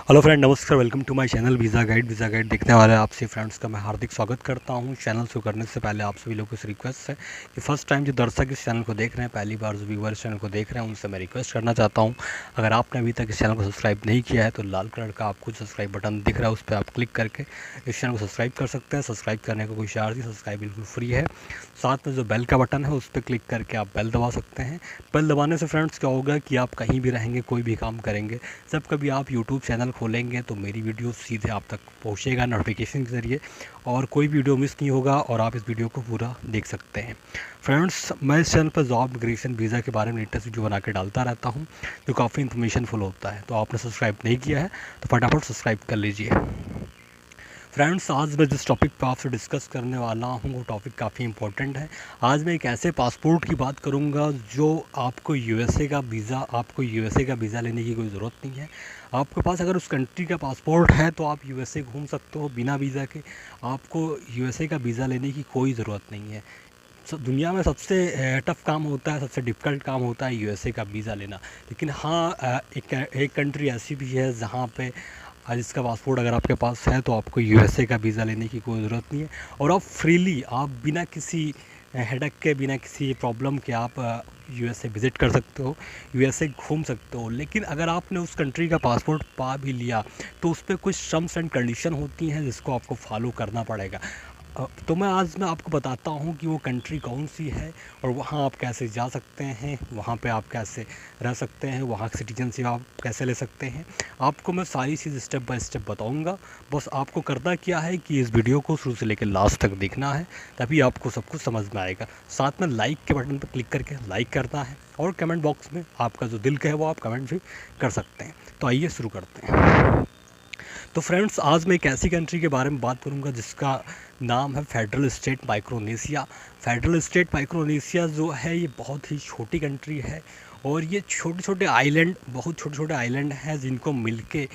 Hello friend, नमस्कार। Welcome to my channel visa guide देखने वाले आपसे फ्रेंड्स का मैं हार्दिक स्वागत करता हूं। चैनल शुरू करने से पहले आप सभी लोगों से रिक्वेस्ट है कि फर्स्ट टाइम जो दर्शक इस चैनल को देख रहे हैं, पहली बार जो व्यूअर चैनल को देख रहे हैं, उनसे मैं रिक्वेस्ट करना चाहता हूं, अगर आपने अभी तक इस चैनल को सब्सक्राइब नहीं किया है तो लाल कलर का आपको सब्सक्राइब बटन दिख रहा है, उस पर आप क्लिक करके इस चैनल को सब्सक्राइब कर सकते हैं। सब्सक्राइब करने का कोई चार्ज नहीं, सब्सक्राइब बिल्कुल फ्री है। साथ में जो बेल का बटन है उस पर क्लिक करके आप बेल दबा सकते हैं। बेल दबाने से फ्रेंड्स क्या होगा कि आप कहीं भी रहेंगे, कोई भी काम करेंगे, जब कभी आप यूट्यूब चैनल खोलेंगे तो मेरी वीडियो सीधे आप तक पहुंचेगा नोटिफिकेशन के ज़रिए, और कोई वीडियो मिस नहीं होगा और आप इस वीडियो को पूरा देख सकते हैं। फ्रेंड्स, मैं इस चैनल पर जॉब इमिग्रेशन वीज़ा के बारे में लेटेस्ट वीडियो बना के डालता रहता हूं, जो काफ़ी इन्फॉर्मेशनफुल होता है। तो आपने सब्सक्राइब नहीं किया है तो फटाफट सब्सक्राइब कर लीजिए। फ्रेंड्स, आज मैं जिस टॉपिक पर आपसे डिस्कस करने वाला हूं वो टॉपिक काफ़ी इंपॉर्टेंट है। आज मैं एक ऐसे पासपोर्ट की बात करूंगा जो आपको यूएसए का वीज़ा लेने की कोई ज़रूरत नहीं है। आपके पास अगर उस कंट्री का पासपोर्ट है तो आप यूएसए घूम सकते हो बिना वीज़ा के। आपको यूएसए का वीज़ा लेने की कोई ज़रूरत नहीं है। दुनिया में सबसे टफ़ काम होता है, सबसे डिफ़िकल्ट काम होता है यूएसए का वीज़ा लेना। लेकिन हाँ, एक कंट्री ऐसी भी है जहाँ पे जिसका पासपोर्ट अगर आपके पास है तो आपको यूएसए का वीज़ा लेने की कोई ज़रूरत नहीं है, और आप फ्रीली, आप बिना किसी हेडक के, बिना किसी प्रॉब्लम के आप यूएसए विज़िट कर सकते हो, यूएसए घूम सकते हो। लेकिन अगर आपने उस कंट्री का पासपोर्ट पा भी लिया तो उस पर कुछ टर्म्स एंड कंडीशन होती हैं जिसको आपको फॉलो करना पड़ेगा। तो मैं आपको बताता हूँ कि वो कंट्री कौन सी है और वहाँ आप कैसे जा सकते हैं, वहाँ पे आप कैसे रह सकते हैं, वहाँ की सिटीजनशिप आप कैसे ले सकते हैं। आपको मैं सारी चीज़ स्टेप बाय स्टेप बताऊँगा। बस आपको करना क्या है कि इस वीडियो को शुरू से लेकर लास्ट तक देखना है, तभी आपको सब कुछ समझ में आएगा। साथ में लाइक के बटन पर क्लिक करके लाइक करना है, और कमेंट बॉक्स में आपका जो दिल का है वो आप कमेंट भी कर सकते हैं। तो आइए शुरू करते हैं। तो फ्रेंड्स, आज मैं एक ऐसी कंट्री के बारे में बात करूंगा जिसका नाम है federal State Micronesia. Federal State Micronesia जो है ये बहुत ही छोटी कंट्री है, और ये छोटे छोटे आइलैंड हैं जिनको मिलके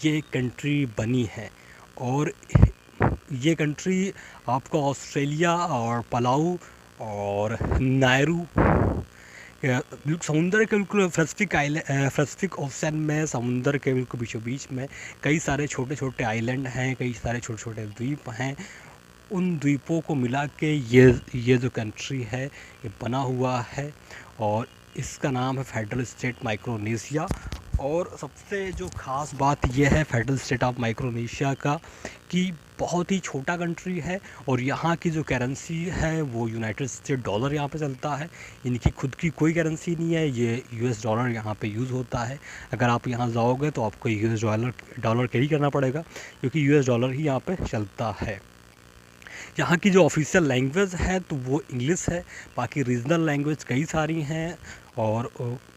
ये कंट्री बनी है। और ये कंट्री आपको ऑस्ट्रेलिया और पलाऊ और नायरू समुंदर के बिल्कुल पैसिफिक ओशन में, समुंदर के बिल्कुल बीचों बीच में कई सारे छोटे छोटे आइलैंड हैं, कई सारे छोटे छोटे द्वीप हैं। उन द्वीपों को मिला के ये जो कंट्री है ये बना हुआ है, और इसका नाम है फेडरल स्टेट माइक्रोनेशिया। और सबसे जो ख़ास बात यह है फेडरल स्टेट ऑफ माइक्रोनेशिया का कि बहुत ही छोटा कंट्री है, और यहाँ की जो करेंसी है वो यूनाइटेड स्टेट डॉलर यहाँ पे चलता है। इनकी खुद की कोई करेंसी नहीं है, ये यूएस डॉलर यहाँ पे यूज़ होता है। अगर आप यहाँ जाओगे तो आपको यूएस डॉलर कैरी करना पड़ेगा, क्योंकि यूएस डॉलर ही यहाँ पे चलता है। यहाँ की जो ऑफिशियल लैंग्वेज है तो वो इंग्लिश है। बाकी रीजनल लैंग्वेज कई सारी हैं, और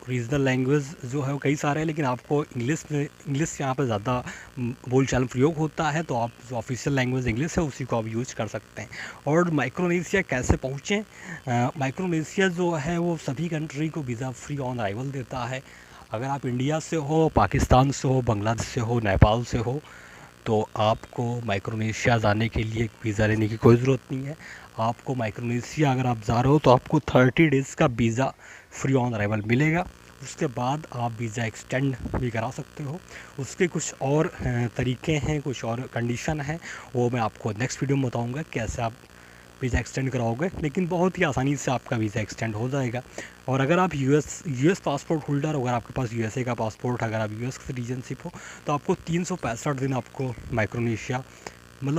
रीजनल लैंग्वेज जो है वो कई सारे हैं, लेकिन आपको इंग्लिश यहाँ पे ज़्यादा बोलचाल प्रयोग होता है। तो आप जो ऑफिशियल लैंग्वेज इंग्लिश है उसी को आप यूज़ कर सकते हैं। और माइक्रोनेशिया कैसे पहुँचें? माइक्रोनेशिया जो है वो सभी कंट्री को वीज़ा फ्री ऑन अराइवल देता है। अगर आप इंडिया से हो, पाकिस्तान से हो, बांग्लादेश से हो, नेपाल से हो, तो आपको माइक्रोनेशिया जाने के लिए वीज़ा लेने की कोई ज़रूरत नहीं है। आपको माइक्रोनेशिया अगर आप जा रहे हो तो आपको 30 डेज़ का वीज़ा फ्री ऑन अराइवल मिलेगा। उसके बाद आप वीज़ा एक्सटेंड भी करा सकते हो। उसके कुछ और तरीके हैं, कुछ और कंडीशन हैं, वो मैं आपको नेक्स्ट वीडियो में बताऊँगा कैसे आप वीज़ा एक्सटेंड कराओगे। लेकिन बहुत ही आसानी से आपका वीज़ा एक्सटेंड हो जाएगा। और अगर आप यूएस पासपोर्ट होल्डर, अगर आपके पास यूएसए का पासपोर्ट, अगर आप यूएस की सिटीजनशिप हो, तो आपको 365 दिन आपको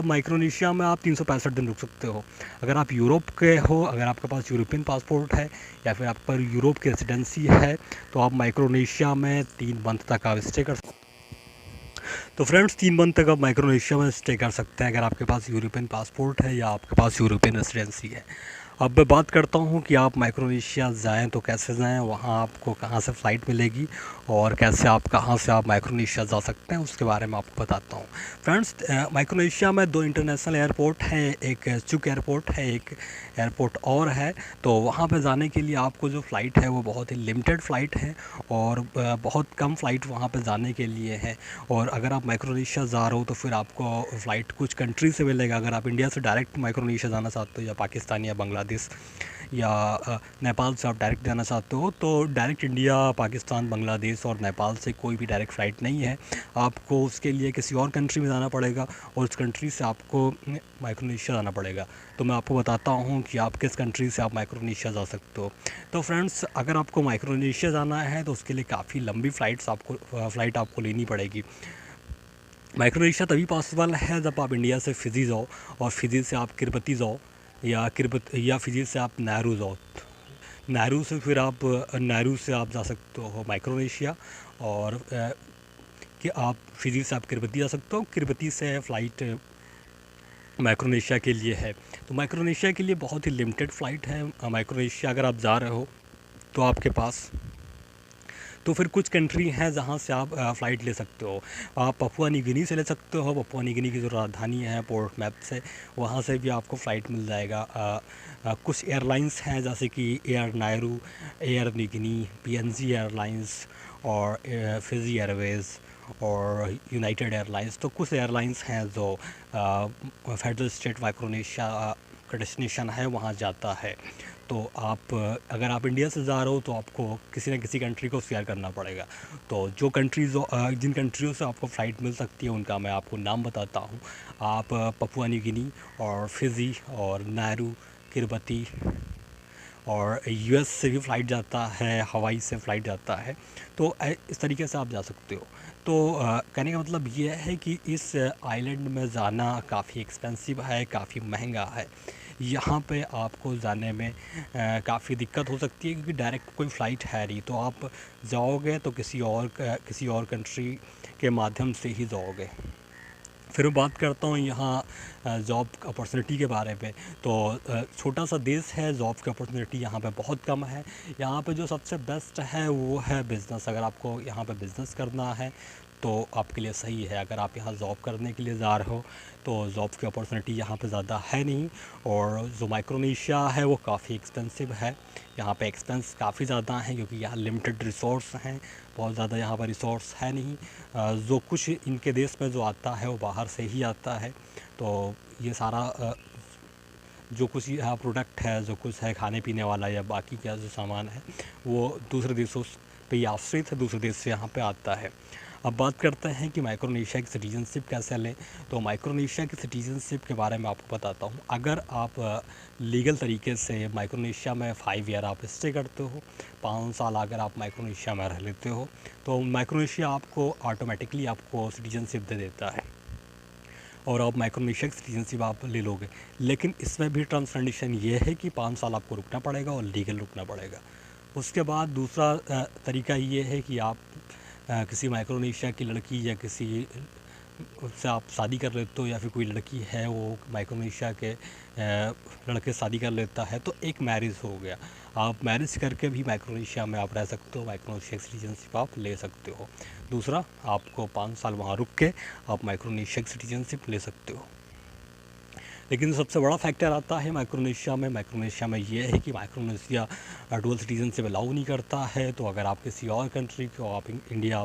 माइक्रोनेशिया में आप 365 दिन रुक सकते हो। अगर आप यूरोप के हो, अगर आपके पास यूरोपियन पासपोर्ट है, या फिर आप पर यूरोप की रेसिडेंसी है, तो आप माइक्रोनेशिया में 3 मंथ तक आप स्टे कर सकते हो। तो फ्रेंड्स, 3 मंथ तक आप माइक्रोनेशिया में स्टे कर सकते हैं अगर आपके पास यूरोपियन पासपोर्ट है या आपके पास यूरोपियन रेसिडेंसी है। अब मैं बात करता हूँ कि आप माइक्रोनेशिया जाएँ तो कैसे जाएँ, वहाँ आपको कहाँ से फ़्लाइट मिलेगी, और कैसे आप कहाँ से आप माइक्रोनेशिया जा सकते हैं उसके बारे में आपको बताता हूँ। फ्रेंड्स, माइक्रोनेशिया में 2 इंटरनेशनल एयरपोर्ट हैं, एक चुक एयरपोर्ट है, एक एयरपोर्ट और है। तो वहाँ पे जाने के लिए आपको जो फ़्लाइट है वो बहुत ही लिमिटेड फ़्लाइट है, और बहुत कम फ़्लाइट वहाँ पे जाने के लिए है। और अगर आप माइक्रोनेशिया जा रहे हो तो फिर आपको फ़्लाइट कुछ कंट्री से मिलेगा। अगर आप इंडिया से डायरेक्ट माइक्रोनेशिया जाना चाहते हो, या पाकिस्तान या बांग्लादेश या नेपाल से आप डायरेक्ट जाना चाहते हो तो डायरेक्ट इंडिया, पाकिस्तान, बांग्लादेश और नेपाल से कोई भी डायरेक्ट फ़्लाइट नहीं है। आपको उसके लिए किसी और कंट्री में जाना पड़ेगा और उस कंट्री से आपको माइक्रोनेशिया जाना पड़ेगा। तो मैं आपको बताता हूँ कि आप किस कंट्री से आप माइक्रोनेशिया जा सकते हो। तो फ्रेंड्स, अगर आपको माइक्रोनेशिया जाना है तो उसके लिए काफ़ी लंबी फ़्लाइट आपको लेनी पड़ेगी। माइक्रोनेशिया तभी पॉसिबल है जब आप इंडिया से फ़िजी जाओ और फ़िजी से आप किरबती जाओ या फ़िजी से आप नाहरू जाओ। नाहरू से आप जा सकते हो माइक्रोनेशिया, और कि आप फ़िजी से आप किरबती जा सकते हो। किरबती से फ़्लाइट माइक्रोनेशिया के लिए है। तो माइक्रोनेशिया के लिए बहुत ही लिमिटेड फ़्लाइट है। माइक्रोनेशिया अगर आप जा रहे हो तो आपके पास तो फिर कुछ कंट्री हैं जहाँ से आप फ़्लाइट ले सकते हो। आप पपुआ न्यू गिनी से ले सकते हो। पपुआ न्यू गिनी की जो राजधानी है पोर्ट मैप से, वहाँ से भी आपको फ़्लाइट मिल जाएगा। कुछ एयरलाइंस हैं जैसे कि Air Nauru, Air New Guinea, PNG Airlines और फिजी एयरवेज़ और यूनाइटेड एयरलाइंस। तो कुछ एयरलाइंस हैं जो फेडरल स्टेट माइक्रोनेशिया का डेस्टिनेशन है वहाँ जाता है। तो अगर आप इंडिया से जा रहे हो तो आपको किसी न किसी कंट्री को शेयर करना पड़ेगा। तो जिन कंट्रियों से आपको फ़्लाइट मिल सकती है उनका मैं आपको नाम बताता हूँ। आप पपुआ न्यू गिनी और फिजी और नायरू, किरबती, और यूएस से भी फ़्लाइट जाता है, हवाई से फ़्लाइट जाता है। तो इस तरीके से आप जा सकते हो। तो कहने का मतलब ये है कि इस आइलैंड में जाना काफ़ी एक्सपेंसिव है, काफ़ी महंगा है। यहाँ पे आपको जाने में काफ़ी दिक्कत हो सकती है क्योंकि डायरेक्ट कोई फ़्लाइट है नहीं। तो आप जाओगे तो किसी और कंट्री के माध्यम से ही जाओगे। फिर मैं बात करता हूँ यहाँ जॉब अपॉर्चुनिटी के बारे में। तो छोटा सा देश है, जॉब की अपॉर्चुनिटी यहाँ पे बहुत कम है। यहाँ पे जो सबसे बेस्ट है वो है बिज़नेस। अगर आपको यहाँ पे बिज़नेस करना है तो आपके लिए सही है। अगर आप यहाँ जॉब करने के लिए जा रहे हो तो जॉब की अपॉर्चुनिटी यहाँ पे ज़्यादा है नहीं, और जो माइक्रोनेशिया है वो काफ़ी एक्सपेंसिव है। यहाँ पे एक्सपेंस काफ़ी ज़्यादा है क्योंकि यहाँ लिमिटेड रिसोर्स हैं, बहुत ज़्यादा यहाँ पर रिसोर्स है नहीं। जो कुछ इनके देश में जो आता है वो बाहर से ही आता है। तो ये सारा जो कुछ यहाँ प्रोडक्ट है, जो कुछ है खाने पीने वाला या बाकी क्या जो सामान है, वो दूसरे देशों पे ही आश्रित है, दूसरे देश से यहाँ पे आता है। अब बात करते हैं कि माइक्रोनेशिया की सिटीज़नशिप कैसे लें। तो माइक्रोनेशिया की सिटीज़नशिप के बारे में आपको बताता हूँ। अगर आप लीगल तरीके से माइक्रोनेशिया में 5 ईयर आप स्टे करते हो, 5 साल अगर आप माइक्रोनेशिया में रह लेते हो, तो माइक्रोनेशिया आपको ऑटोमेटिकली आपको सिटीज़नशिप दे देता है और आप माइक्रोनेशिया की सिटीज़नशिप आप ले लोगे। लेकिन इसमें भी टर्म्स कंडीशन ये है कि 5 साल आपको रुकना पड़ेगा और लीगल रुकना पड़ेगा। उसके बाद दूसरा तरीका ये है कि आप किसी माइक्रोनेशिया की लड़की या किसी उससे आप शादी कर लेते हो, या फिर कोई लड़की है वो माइक्रोनेशिया के लड़के शादी कर लेता है, तो एक मैरिज हो गया। आप मैरिज करके भी माइक्रोनेशिया में आप रह सकते हो, माइक्रोनेशिया सिटीजनशिप आप ले सकते हो। दूसरा, आपको 5 साल वहाँ रुक के आप माइक्रोनेशिया की सिटीजनशिप ले सकते हो। लेकिन सबसे बड़ा फैक्टर आता है माइक्रोनेशिया में ये है कि माइक्रोनेशिया डुअल सिटीजनशिप अलाउ नहीं करता है। तो अगर आप किसी और कंट्री को, आप इंडिया,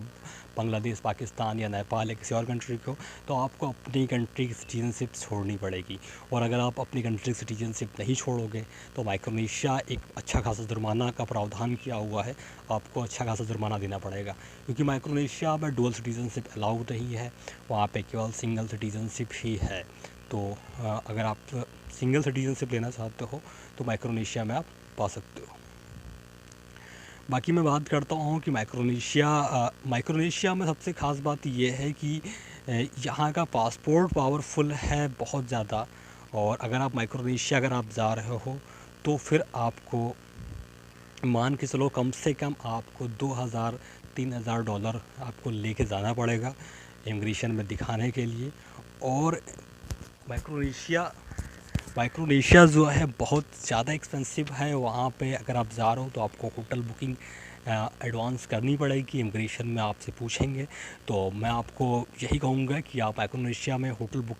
बांग्लादेश, पाकिस्तान या नेपाल या किसी और कंट्री को, तो आपको अपनी कंट्री की सिटीजनशिप छोड़नी पड़ेगी। और अगर आप अपनी कंट्री की सिटीजनशिप नहीं छोड़ोगे तो माइक्रोनेशिया एक अच्छा खासा जुर्माना का प्रावधान किया हुआ है, आपको अच्छा खासा जुर्माना देना पड़ेगा। क्योंकि माइक्रोनेशिया में डुअल सिटीजनशिप अलाउ नहीं है, वहाँ पे केवल सिंगल सिटीजनशिप ही है। तो अगर आप सिंगल सिटीजनशिप लेना चाहते हो तो माइक्रोनेशिया में आप पा सकते हो। बाकी मैं बात करता हूँ कि माइक्रोनेशिया में सबसे ख़ास बात ये है कि यहाँ का पासपोर्ट पावरफुल है बहुत ज़्यादा। और अगर आप जा रहे हो तो फिर आपको मान के चलो कम से कम आपको $2000-3000 आपको लेके जाना पड़ेगा इमिग्रेशन में दिखाने के लिए। और माइक्रोनेशिया जो है बहुत ज़्यादा एक्सपेंसिव है। वहाँ पे अगर आप जा रहे हो तो आपको होटल बुकिंग एडवांस करनी पड़ेगी, इमिग्रेशन में आपसे पूछेंगे। तो मैं आपको यही कहूँगा कि आप माइक्रोनेशिया में होटल बुक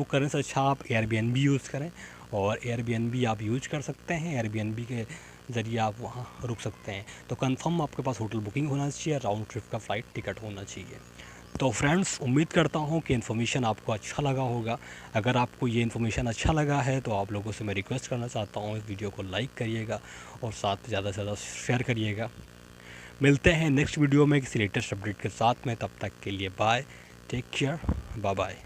करने से अच्छा आप एयरबीएनबी यूज़ करें, और एयरबीएनबी आप यूज कर सकते हैं। एयरबीएनबी के ज़रिए आप वहाँ रुक सकते हैं। तो कंफर्म आपके पास होटल बुकिंग होना चाहिए, राउंड ट्रिप का फ़्लाइट टिकट होना चाहिए। तो फ्रेंड्स, उम्मीद करता हूँ कि इन्फॉर्मेशन आपको अच्छा लगा होगा। अगर आपको ये इन्फॉर्मेशन अच्छा लगा है तो आप लोगों से मैं रिक्वेस्ट करना चाहता हूँ, इस वीडियो को लाइक करिएगा और साथ ज़्यादा से ज़्यादा शेयर करिएगा। मिलते हैं नेक्स्ट वीडियो में किसी लेटेस्ट अपडेट के साथ में, तब तक के लिए bye, take care, bye bye.